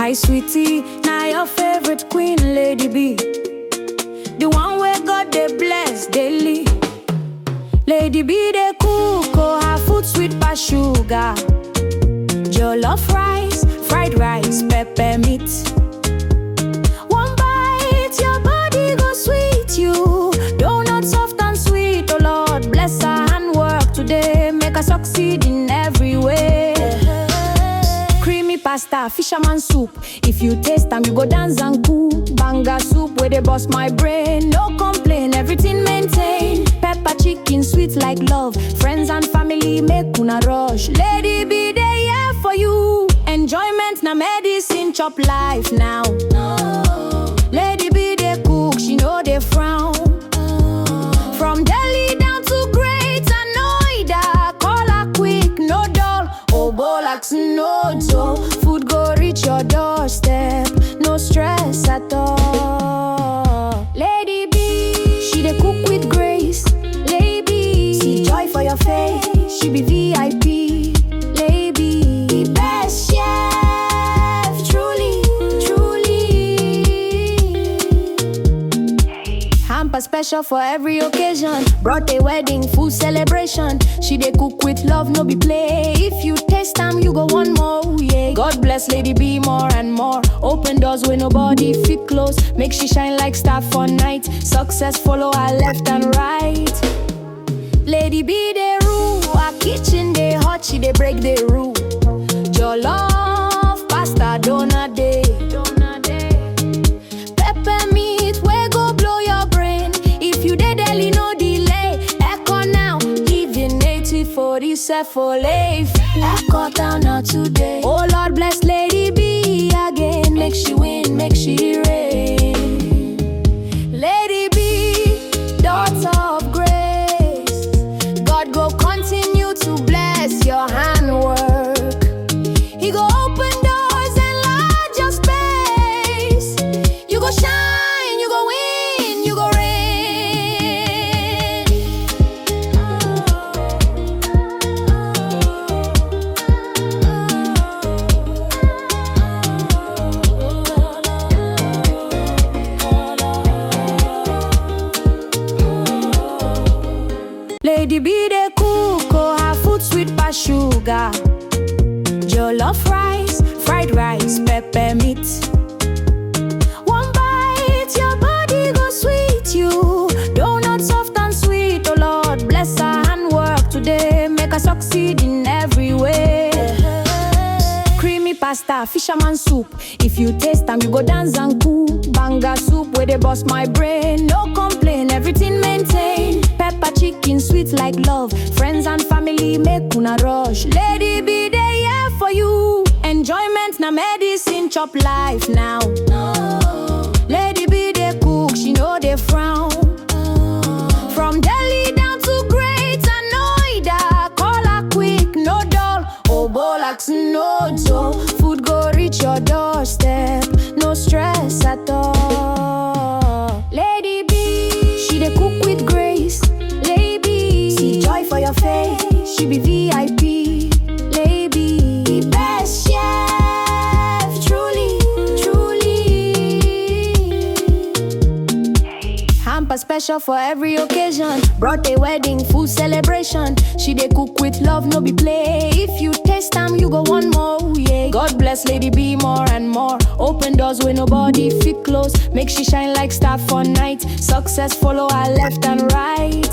Hi sweetie, now your favorite queen, Lady B. The one where God they bless daily. Lady B they cook, oh her food sweet pass sugar. Jollof rice, fried rice, pepper meat. One bite, your body go sweet you. Donut soft and sweet, oh Lord bless her handwork today. Make her succeed in every way. Creamy pasta, fisherman soup. If you taste them, you go dance and cool. Banga soup where they bust my brain. No complain, everything maintain. Pepper chicken, sweet like love. Friends and family make una rush. Lady B, they here for you. Enjoyment na medicine, chop life now. Lady B, they cook, she know they frown. From Delhi down to Greater Noida, call her quick, no dull. Oh, Bolax, no dough. Food go reach your doorstep, no stress at all. Lady B, she dey cook with grace. Lady, see joy for your face. She be VIP. Lady, the best chef, truly, truly. Hamper special for every occasion. Brought a wedding, full celebration. She dey cook with love, no be play. If you taste them, you go one more, yeah. God bless Lady B more and more. Open doors where nobody fit close. Make she shine like star for night. Success follow her left and right. Lady B they rule, her kitchen they hot, she they break the rule. Jollof, pasta, donut day. Pepper meat, we go blow your brain. If you dey Delhi, no delay. Echo now, living native for this for life. Echo town now today. Oh Lord bless Lady B again. Make she win, make she reign. Lady B, daughter of grace. God go continue to bless your handwork. He go open doors and enlarge your space. You go shine, you go win, you go reign. Lady B they cook, oh her food sweet pass sugar. Jollof rice, fried rice, pepper meat. One bite, your body go sweet you. Donut soft and sweet, oh Lord bless her handwork today. Make her succeed in every way. Creamy pasta, fisherman soup. If you taste them, you go dance and cool. Banga soup where they bust my brain. No complain, everything maintain. Pepper chicken, sweet like love. Friends and family make una rush. Lady B, they here for you. Enjoyment na medicine, chop life now. Lady B, they cook, she know they frown. From Delhi down to Greater Noida, call her quick, no dull. Oh, Bolax, no dough. Food go reach your doorstep, no stress at all. Lady B, she dey cook with grace. Lady, see joy for your face. She be VIP. Lady, the best chef, truly, truly. Hamper special for every occasion. Brought a wedding, full celebration. She dey cook with love, no be play. If you taste them, you go one more, yeah. God bless Lady B more and more. Open doors where nobody fit close. Make she shine like star for night. Success follow her left and right.